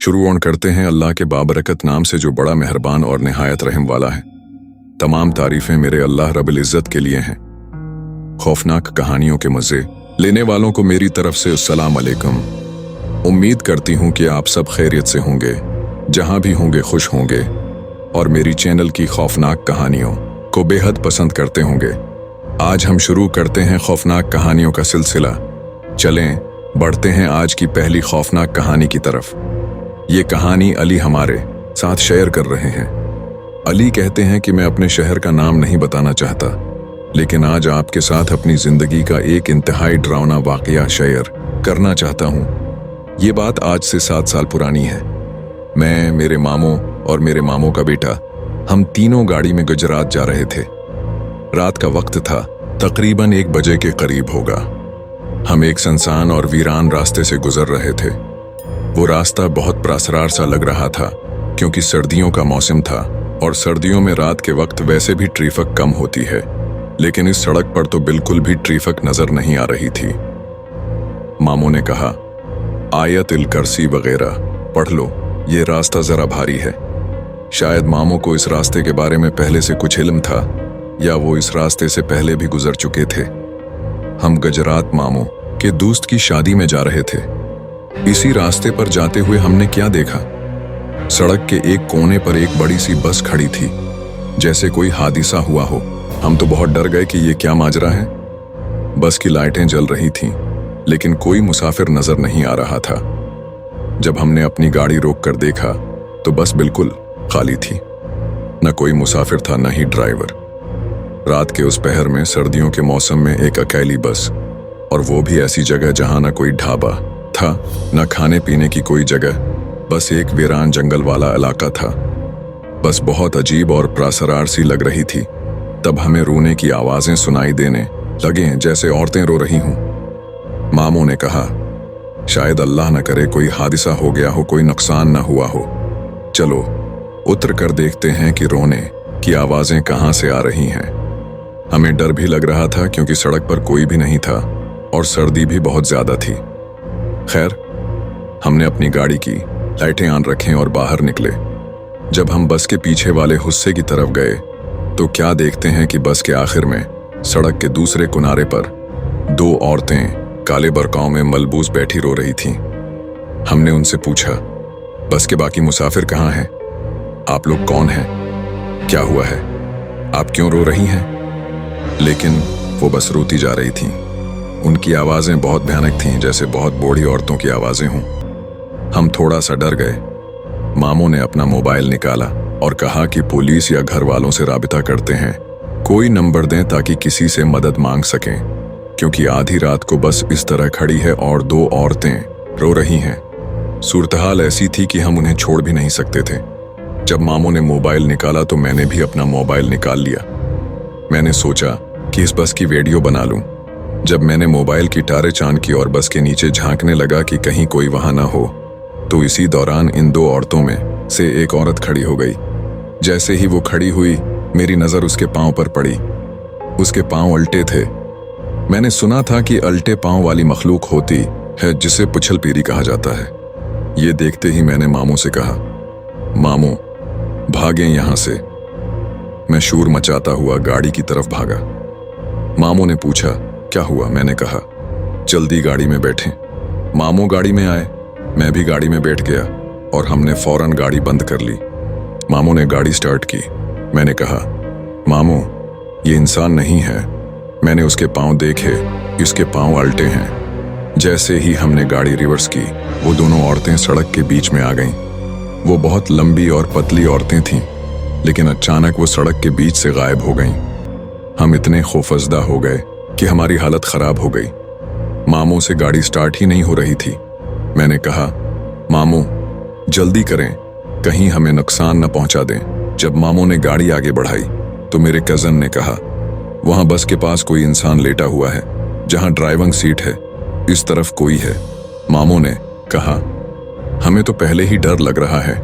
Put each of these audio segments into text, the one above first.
शुरू ऑन करते हैं अल्लाह के बाबरकत नाम से जो बड़ा मेहरबान और निहायत रहम वाला है। तमाम तारीफें मेरे अल्लाह रब्बुल इज़्ज़त के लिए हैं। खौफनाक कहानियों के मज़े लेने वालों को मेरी तरफ से अस्सलाम अलैकुम। उम्मीद करती हूँ कि आप सब खैरियत से होंगे, जहाँ भी होंगे खुश होंगे और मेरी चैनल की खौफनाक कहानियों को बेहद पसंद करते होंगे। आज हम शुरू करते हैं खौफनाक कहानियों का सिलसिला। चलें बढ़ते हैं आज की पहली खौफनाक कहानी की तरफ। ये कहानी अली हमारे साथ शेयर कर रहे हैं। अली कहते हैं कि मैं अपने शहर का नाम नहीं बताना चाहता, लेकिन आज आपके साथ अपनी जिंदगी का एक इंतहाई डरावना वाकया शेयर करना चाहता हूँ। ये बात आज से 7 साल पुरानी है। मैं, मेरे मामों और मेरे मामों का बेटा, हम तीनों गाड़ी में गुजरात जा रहे थे। रात का वक्त था, तकरीबन 1 बजे के करीब होगा। हम एक सुनसान और वीरान रास्ते से गुजर रहे थे। वो रास्ता बहुत प्रासरार सा लग रहा था, क्योंकि सर्दियों का मौसम था और सर्दियों में रात के वक्त वैसे भी ट्रैफिक कम होती है, लेकिन इस सड़क पर तो बिल्कुल भी ट्रैफिक नजर नहीं आ रही थी। मामू ने कहा, आयत-उल कुर्सी वगैरह पढ़ लो, ये रास्ता जरा भारी है। शायद मामू को इस रास्ते के बारे में पहले से कुछ इल्म था, या वो इस रास्ते से पहले भी गुजर चुके थे। हम गुजरात मामू के दोस्त की शादी में जा रहे थे। इसी रास्ते पर जाते हुए हमने क्या देखा, सड़क के एक कोने पर एक बड़ी सी बस खड़ी थी, जैसे कोई हादसा हुआ हो। हम तो बहुत डर गए कि ये क्या माजरा है। बस की लाइटें जल रही थीं, लेकिन कोई मुसाफिर नजर नहीं आ रहा था। जब हमने अपनी गाड़ी रोक कर देखा तो बस बिल्कुल खाली थी। न कोई मुसाफिर था, न ही ड्राइवर। रात के उस पहर में, सर्दियों के मौसम में एक अकेली बस, और वो भी ऐसी जगह जहां न कोई ढाबा था, न खाने पीने की कोई जगह, बस एक वीरान जंगल वाला इलाका था। बस बहुत अजीब और प्रासरार सी लग रही थी। तब हमें रोने की आवाजें सुनाई देने लगे, जैसे औरतें रो रही हों। मामू ने कहा, शायद अल्लाह न करे कोई हादसा हो गया हो, कोई नुकसान न हुआ हो। चलो उतर कर देखते हैं कि रोने की आवाजें कहाँ से आ रही हैं। हमें डर भी लग रहा था, क्योंकि सड़क पर कोई भी नहीं था और सर्दी भी बहुत ज्यादा थी। खैर, हमने अपनी गाड़ी की लाइटें ऑन रखें और बाहर निकले। जब हम बस के पीछे वाले हिस्से की तरफ गए तो क्या देखते हैं कि बस के आखिर में, सड़क के दूसरे किनारे पर 2 औरतें काले बरकाव में मलबूस बैठी रो रही थीं। हमने उनसे पूछा, बस के बाकी मुसाफिर कहाँ हैं? आप लोग कौन हैं? क्या हुआ है? आप क्यों रो रही हैं? लेकिन वो बस रोती जा रही थीं। उनकी आवाजें बहुत भयानक थीं, जैसे बहुत बूढ़ी औरतों की आवाजें हों। हम थोड़ा सा डर गए। मामू ने अपना मोबाइल निकाला और कहा कि पुलिस या घर वालों से राबिता करते हैं, कोई नंबर दें ताकि किसी से मदद मांग सकें, क्योंकि आधी रात को बस इस तरह खड़ी है और 2 औरतें रो रही हैं। सूरतहाल ऐसी थी कि हम उन्हें छोड़ भी नहीं सकते थे। जब मामू ने मोबाइल निकाला तो मैंने भी अपना मोबाइल निकाल लिया। मैंने सोचा कि इस बस की वीडियो बना लूं। जब मैंने मोबाइल की टारे चान की और बस के नीचे झांकने लगा कि कहीं कोई वहां ना हो, तो इसी दौरान इन 2 औरतों में से एक औरत खड़ी हो गई। जैसे ही वो खड़ी हुई, मेरी नजर उसके पांव पर पड़ी। उसके पांव उल्टे थे। मैंने सुना था कि उल्टे पांव वाली मखलूक होती है जिसे पुछल पीरी कहा जाता है। ये देखते ही मैंने मामू से कहा, मामू भागें यहां से। मैं शोर मचाता हुआ गाड़ी की तरफ भागा। मामू ने पूछा, क्या हुआ? मैंने कहा, जल्दी गाड़ी में बैठें। मामू गाड़ी में आए, मैं भी गाड़ी में बैठ गया और हमने फौरन गाड़ी बंद कर ली। मामू ने गाड़ी स्टार्ट की। मैंने कहा, मामू ये इंसान नहीं है। मैंने उसके पांव देखे, इसके पांव उल्टे हैं। जैसे ही हमने गाड़ी रिवर्स की, वो दोनों औरतें सड़क के बीच में आ गईं। वो बहुत लंबी और पतली औरतें थीं, लेकिन अचानक वो सड़क के बीच से गायब हो गईं। हम इतने खौफजदा हो गए कि हमारी हालत खराब हो गई। मामू से गाड़ी स्टार्ट ही नहीं हो रही थी। मैंने कहा, मामू जल्दी करें, कहीं हमें नुकसान न पहुंचा दें। जब मामू ने गाड़ी आगे बढ़ाई तो मेरे कजन ने कहा, वहां बस के पास कोई इंसान लेटा हुआ है, जहां ड्राइविंग सीट है, इस तरफ कोई है। मामू ने कहा, हमें तो पहले ही डर लग रहा है,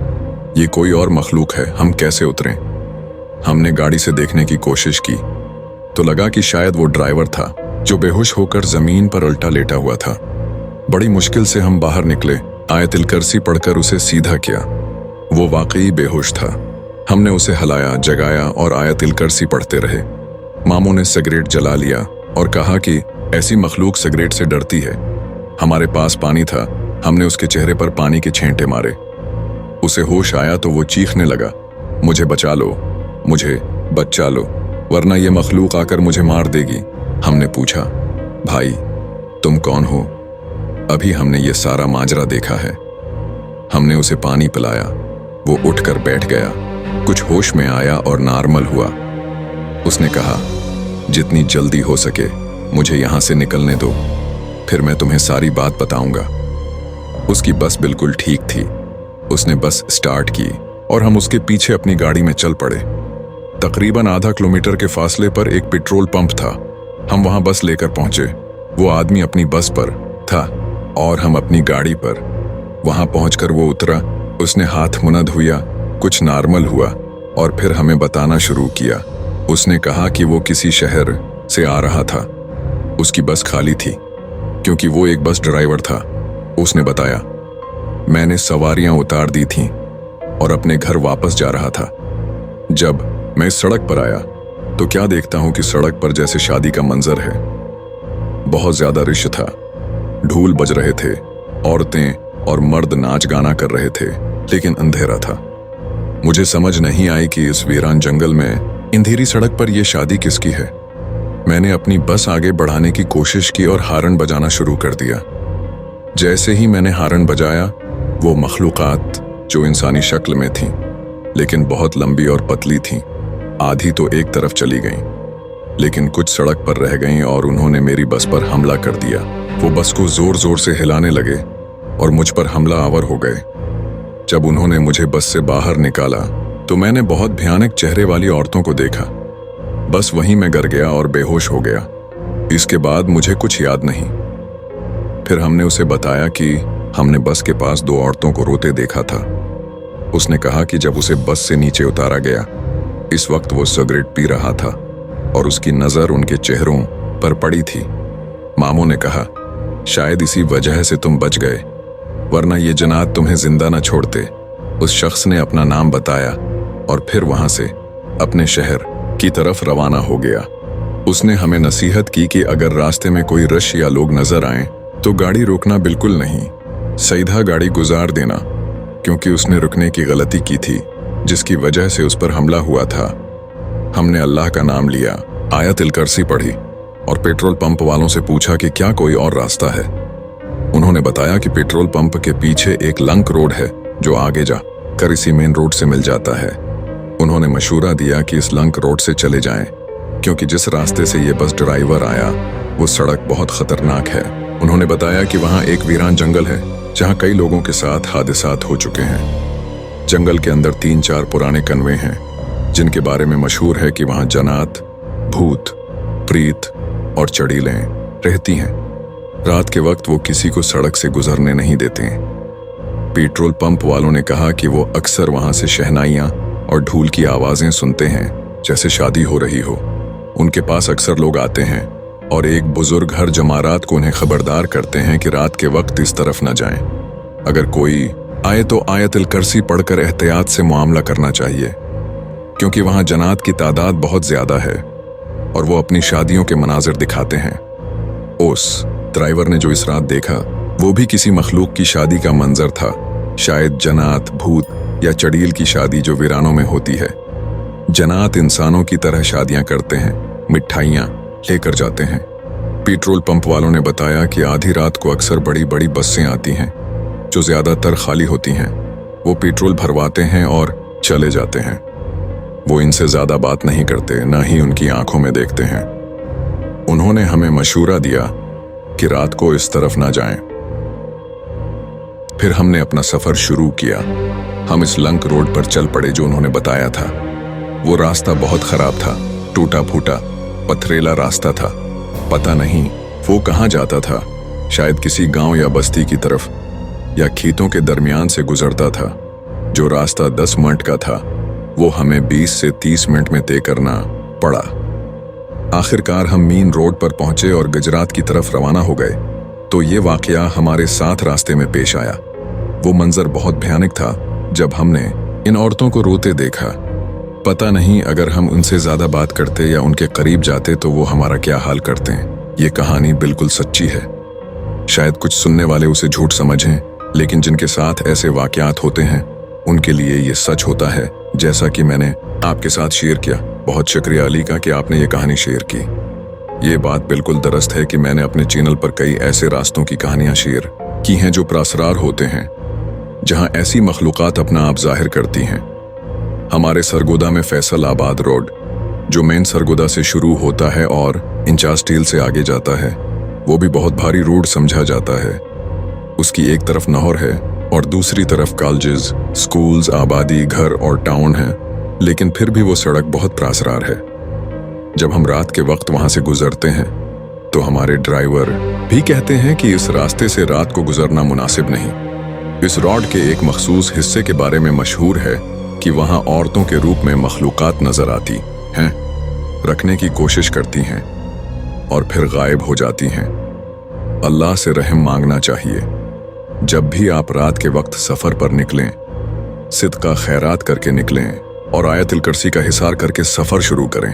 ये कोई और मखलूक है, हम कैसे उतरें? हमने गाड़ी से देखने की कोशिश की तो लगा कि शायद वो ड्राइवर था, जो बेहोश होकर जमीन पर उल्टा लेटा हुआ था। बड़ी मुश्किल से हम बाहर निकले। आयतिल कुर्सी पढ़कर उसे सीधा किया। वो वाकई बेहोश था। हमने उसे हिलाया, जगाया और आयतिल कुर्सी पढ़ते रहे। मामू ने सिगरेट जला लिया और कहा कि ऐसी मखलूक सिगरेट से डरती है। हमारे पास पानी था, हमने उसके चेहरे पर पानी के छींटे मारे। उसे होश आया तो वो चीखने लगा, मुझे बचा लो, मुझे बचा लो, वरना ये मखलूक आकर मुझे मार देगी। हमने पूछा, भाई तुम कौन हो? अभी हमने ये सारा माजरा देखा है। हमने उसे पानी पिलाया। वो उठकर बैठ गया, कुछ होश में आया और नॉर्मल हुआ। उसने कहा, जितनी जल्दी हो सके मुझे यहां से निकलने दो, फिर मैं तुम्हें सारी बात बताऊंगा। उसकी बस बिल्कुल ठीक थी। उसने बस स्टार्ट की और हम उसके पीछे अपनी गाड़ी में चल पड़े। तकरीबन आधा किलोमीटर के फासले पर एक पेट्रोल पंप था। हम वहां बस लेकर पहुंचे। वो आदमी अपनी बस पर था और हम अपनी गाड़ी पर। वहां पहुंचकर वो उतरा, उसने हाथ मुंह धोया, कुछ नॉर्मल हुआ और फिर हमें बताना शुरू किया। उसने कहा कि वो किसी शहर से आ रहा था। उसकी बस खाली थी क्योंकि वो एक बस ड्राइवर था। उसने बताया, मैंने सवारियां उतार दी थीं और अपने घर वापस जा रहा था। जब मैं इस सड़क पर आया तो क्या देखता हूं कि सड़क पर जैसे शादी का मंजर है। बहुत ज्यादा रश था, ढोल बज रहे थे, औरतें और मर्द नाच गाना कर रहे थे, लेकिन अंधेरा था। मुझे समझ नहीं आई कि इस वीरान जंगल में अंधेरी सड़क पर यह शादी किसकी है। मैंने अपनी बस आगे बढ़ाने की कोशिश की और हारन बजाना शुरू कर दिया। जैसे ही मैंने हारन बजाया, वो मखलूकात जो इंसानी शक्ल में थीं, लेकिन बहुत लंबी और पतली थीं, आधी तो एक तरफ चली गईं, लेकिन कुछ सड़क पर रह गईं और उन्होंने मेरी बस पर हमला कर दिया। वो बस को जोर जोर से हिलाने लगे और मुझ पर हमला आवर हो गए। जब उन्होंने मुझे बस से बाहर निकाला तो मैंने बहुत भयानक चेहरे वाली औरतों को देखा। बस वहीं मैं गिर गया और बेहोश हो गया। इसके बाद मुझे कुछ याद नहीं। फिर हमने उसे बताया कि हमने बस के पास दो औरतों को रोते देखा था। उसने कहा कि जब उसे बस से नीचे उतारा गया, इस वक्त वो सिगरेट पी रहा था और उसकी नजर उनके चेहरों पर पड़ी थी। मामू ने कहा, शायद इसी वजह से तुम बच गए, वरना ये जनात तुम्हें जिंदा न छोड़ते। उस शख्स ने अपना नाम बताया और फिर वहां से अपने शहर की तरफ रवाना हो गया। उसने हमें नसीहत की कि अगर रास्ते में कोई रश या लोग नजर आए तो गाड़ी रोकना बिल्कुल नहीं, सीधा गाड़ी गुजार देना, क्योंकि उसने रुकने की गलती की थी जिसकी वजह से उस पर हमला हुआ था। हमने अल्लाह का नाम लिया, आयतिल कुर्सी पढ़ी और पेट्रोल पंप वालों से पूछा कि क्या कोई और रास्ता है। उन्होंने बताया कि पेट्रोल पंप के पीछे एक लंक रोड है जो आगे जा कर इसी मेन रोड से मिल जाता है। उन्होंने मशूरा दिया कि इस लंक रोड से चले जाएं, क्योंकि जिस रास्ते से ये बस ड्राइवर आया वो सड़क बहुत खतरनाक है। उन्होंने बताया कि वहाँ एक वीरान जंगल है जहाँ कई लोगों के साथ हादसात हो चुके हैं। जंगल के अंदर 3-4 पुराने कन्वे हैं जिनके बारे में मशहूर है कि वहाँ जनात, भूत, प्रीत और चड़ीलें रहती हैं। रात के वक्त वो किसी को सड़क से गुजरने नहीं देते। पेट्रोल पंप वालों ने कहा कि वो अक्सर वहां से शहनाइयां और ढोल की आवाजें सुनते हैं जैसे शादी हो रही हो। उनके पास अक्सर लोग आते हैं और एक बुजुर्ग हर जमारात को उन्हें खबरदार करते हैं कि रात के वक्त इस तरफ न जाएं। अगर कोई आए तो आयतिल कुर्सी पढ़कर एहतियात से मुआमला करना चाहिए, क्योंकि वहां जनात की तादाद बहुत ज्यादा है और वो अपनी शादियों के मनाजिर दिखाते हैं। उस ड्राइवर ने जो इस रात देखा वो भी किसी मखलूक की शादी का मंजर था, शायद जनात, भूत या चड़ील की शादी जो वीरानों में होती है। जनात इंसानों की तरह शादियां करते हैं, मिठाइयां लेकर जाते हैं। पेट्रोल पंप वालों ने बताया कि आधी रात को अक्सर बड़ी बड़ी बसें आती हैं जो ज्यादातर खाली होती हैं। वो पेट्रोल भरवाते हैं और चले जाते हैं। वो इनसे ज्यादा बात नहीं करते, ना ही उनकी आंखों में देखते हैं। उन्होंने हमें मशूरा दिया कि रात को इस तरफ ना जाएं। फिर हमने अपना सफर शुरू किया। हम इस लंक रोड पर चल पड़े जो उन्होंने बताया था। वो रास्ता बहुत खराब था, टूटा फूटा पथरेला रास्ता था। पता नहीं वो कहाँ जाता था, शायद किसी गांव या बस्ती की तरफ या खेतों के दरमियान से गुजरता था। जो रास्ता 10 मिनट का था वो हमें 20 से 30 मिनट में तय करना पड़ा। आखिरकार हम मेन रोड पर पहुंचे और गुजरात की तरफ रवाना हो गए तो ये वाकया हमारे साथ रास्ते में पेश आया। वो मंजर बहुत भयानक था जब हमने इन औरतों को रोते देखा। पता नहीं अगर हम उनसे ज्यादा बात करते या उनके करीब जाते तो वो हमारा क्या हाल करते हैं। ये कहानी बिल्कुल सच्ची है। शायद कुछ सुनने वाले उसे झूठ समझें, लेकिन जिनके साथ ऐसे वाकयात होते हैं उनके लिए ये सच होता है, जैसा कि मैंने आपके साथ शेयर किया। बहुत शुक्रिया अली का कि आपने ये कहानी शेयर की। ये बात बिल्कुल दुरुस्त है कि मैंने अपने चैनल पर कई ऐसे रास्तों की कहानियां शेयर की हैं जो प्रासरार होते हैं, जहां ऐसी मखलूकात अपना आप जाहिर करती हैं। हमारे सरगोदा में फैसल आबाद रोड, जो मेन सरगोदा से शुरू होता है और इंचास स्टील से आगे जाता है, वो भी बहुत भारी रोड समझा जाता है। उसकी एक तरफ नहर है और दूसरी तरफ कॉलेजेस, स्कूल्स, आबादी, घर और टाउन है, लेकिन फिर भी वो सड़क बहुत प्रासरार है। जब हम रात के वक्त वहां से गुजरते हैं तो हमारे ड्राइवर भी कहते हैं कि इस रास्ते से रात को गुजरना मुनासिब नहीं। इस रोड के एक मखसूस हिस्से के बारे में मशहूर है कि वहां औरतों के रूप में मखलूकात नजर आती हैं, रखने की कोशिश करती हैं और फिर गायब हो जाती हैं। अल्लाह से रहम मांगना चाहिए। जब भी आप रात के वक्त सफर पर निकलें, सिदका खैरात करके निकलें और आयतुल कुर्सी का हिसार करके सफर शुरू करें,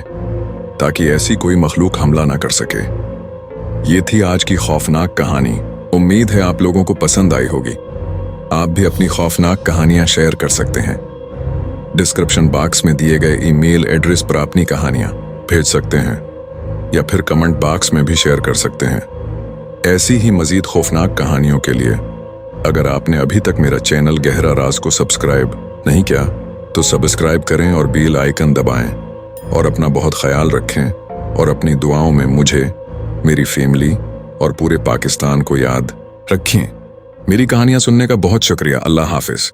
ताकि ऐसी कोई मखलूक हमला ना कर सके। ये थी आज की खौफनाक कहानी। उम्मीद है आप लोगों को पसंद आई होगी। आप भी अपनी खौफनाक कहानियां शेयर कर सकते हैं। डिस्क्रिप्शन बॉक्स में दिए गए ईमेल एड्रेस पर अपनी कहानियां भेज सकते हैं या फिर कमेंट बॉक्स में भी शेयर कर सकते हैं। ऐसी ही मजीद खौफनाक कहानियों के लिए अगर आपने अभी तक मेरा चैनल गहरा राज को सब्सक्राइब नहीं किया तो सब्सक्राइब करें और बेल आइकन दबाएं और अपना बहुत ख्याल रखें और अपनी दुआओं में मुझे, मेरी फैमिली और पूरे पाकिस्तान को याद रखें। मेरी कहानियां सुनने का बहुत शुक्रिया। अल्लाह हाफिज।